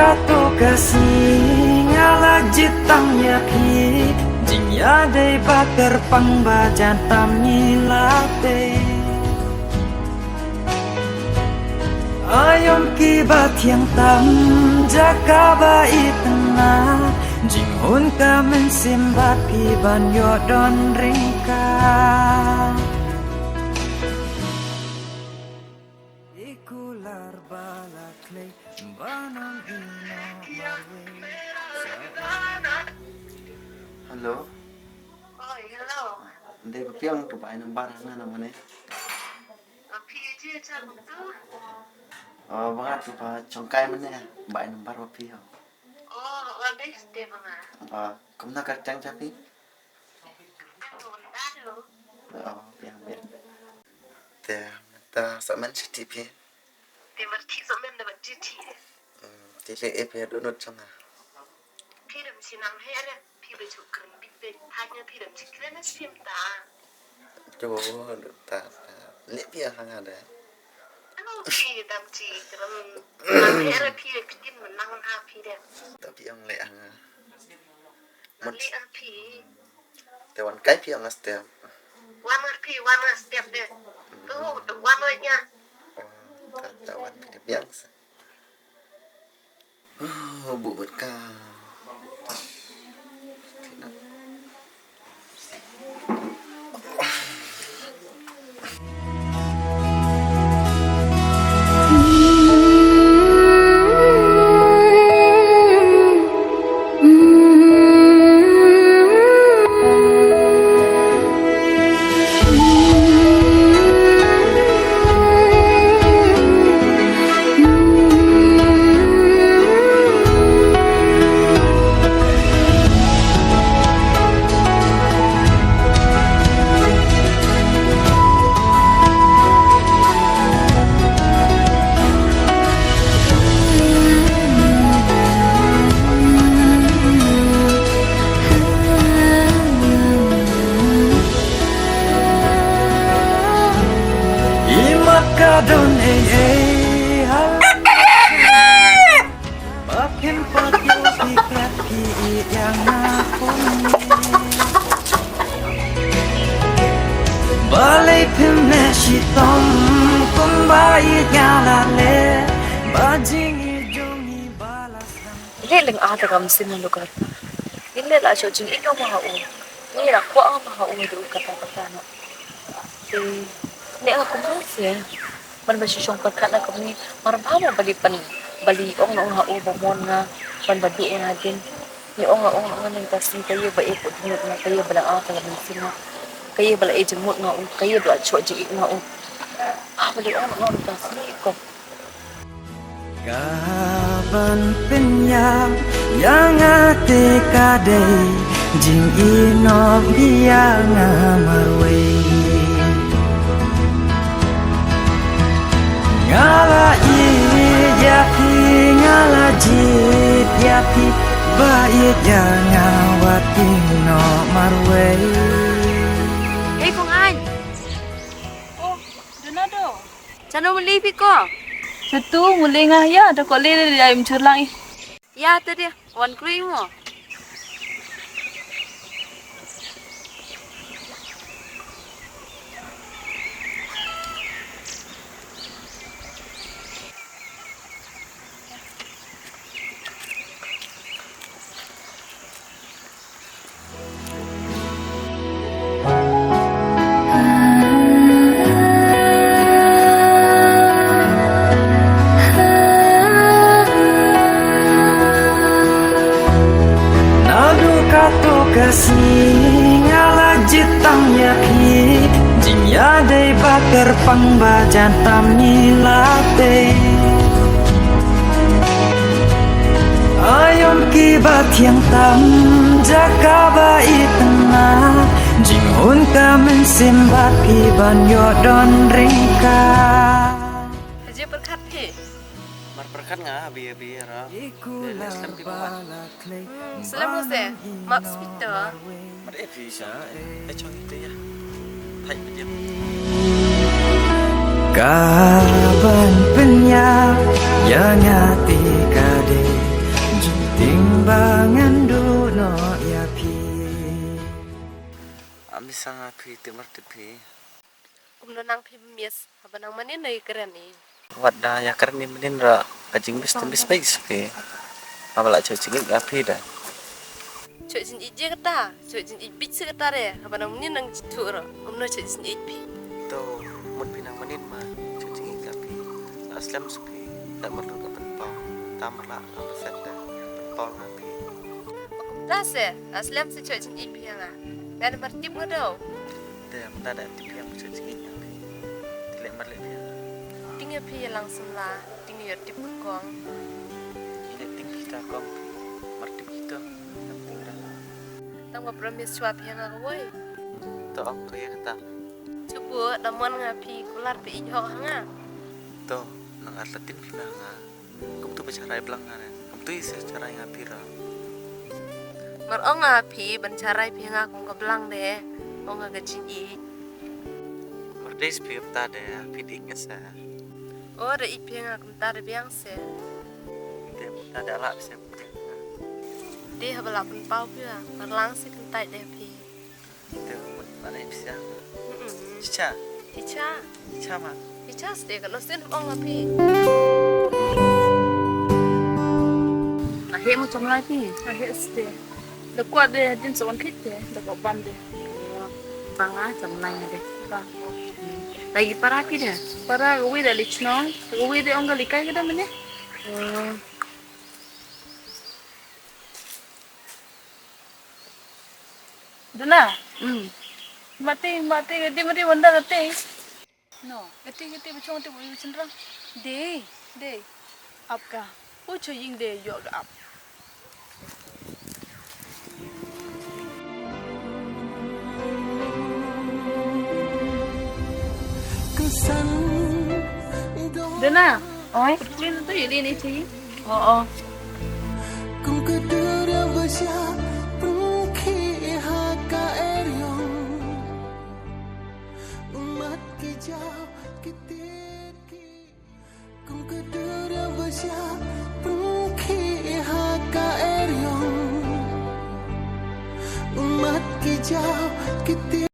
kato kasih ngala jitangnya pi jingya dei bakar pangbajan tamni late ayom kibat yang tam jaka bai tengah jinghun ka mensimbat kiban yodon ringka ikular balaklay banang ino Halo, Oh, hello. đây có phiên chụp ảnh năm ba tháng nào mà này. PG cha betul. Bang chụp trong cây mà nè, bài năm ba phi hả? Oh, habis dia mana? Kamu nak kerjaan siapa? Yang ronda dulu. Biar biar. Ta sợ mình chỉ phi. Dia mesti zaman dapat GT. Thì sẽ phi đôi trong à. Pi dem sinang hele, pi bejuk kering bibit. Hanya pi dem cikren sim ta. Chỗ ta lẽ phi hàng ada. Ano pi dam ci keren. Nang hele pi kidin menang ha pi dem. Tapi yang lẽ hàng. Mali a pi. Tewan kai phi yang step. One step deh. Tuh, the one way nya. Tawan phi biasa. Buat ka. Kadon makin pagi pikat ki yang aku balai pimne shitom kumbai nyalale bajing ijongi balas Leleng ada kam sinan lugar. Ile la chojing ikaw mahau. Ni ra kwa mahau do kata-kata no. Ni aku masih. Man masyong pagkat na kami marabama bali ong na nga ubo mo nga panbadu nga din ni ong nga nang tasing kayo ba ipod nga kayo ba lang ako lang sino kayo ba lang ejemot nga kayo ba choji nga bali ong nga tasing ko kaban penyang yang ate kadai jing ino biang amarwe ngala yapi ngala jit yapi baik jangan watino marwe. Hey Kong An. Oh, Donado. Chano melipi ko. Satu mulai ngah ya, ada kau lele dari ayam curlang. Ya tadi wan kruy mo. Kasih ngala jitangnya pi jingya dei bakar pangbajan tamni late ayom kibat yang tam jaka bai tengah jinghun ka mensimbat kiban yodon ringka Aja berkat he. Berkat nggak biar Selamat se. Max Peter. Ada bisa. Chọn itu ya. Thay bên kaban penyang yang hati kade bangan duno ya pi. Ami sangat pi timur tepi. Nang pi mies abanang manin nai keren ni. Wadah ya kerni menin ra kajing bis tembis baik pi. Abala cocing api dah. Cuk jin ije kata, cuk jin ibit se kata re, abanang manin nang jitu ro. Umno cuk jin ipi. To mun pinang menin mah cocing api. Aslam supi tak perlu ke penpau. Tamla apa sada penpau api. Das aslam se cuk jin ipi nga. Dan martib ngado. Dah tak ada tipi yang cocing api. Tilek marlek dia. Tinggal pi langsung lah, tinggal tip kong. Ini tinggi kita kong. Martip kita. Tang promise suap yang aku woi. To apa ya kata. Coba damuan ngapi kular pi ijo nga. To nang atletin kita nga. Kamu tu bicara belang nga. Kamu tu isi cara yang api ra. Mar ong ngapi bencarai pi nga kong kebelang deh. Ong nga gajin i. Merdis pi ta de pidik ngasa. Oh da ipi nga kong tar biang se. Dia tak ada lah bisa. Dia habala pun pau pi mar lang se kentai deh pi. Itu mana bisa. Cica, Icha, cica mah. icha ste kan sen ong ngapi. Ahe mo chom lai pi. Ahe ste. Da kwa de din so on khit de, da ko ban de. Banga chom nai deh. Ba. Lagi para pi deh. Para wi da lichno, wi de ong ga likai ga da mane. Dana. Mati gati mari wanda gati. No, gati bachong te boyu chandra. De. Apka. Pucho ying de yoga up. Dana. Oi. Putin tu yili ni chi. Oh. Kung kedua bersya pengki haka eriong umat kijau kitiki kung kedua bersya pengki haka eriong umat kijau kitiki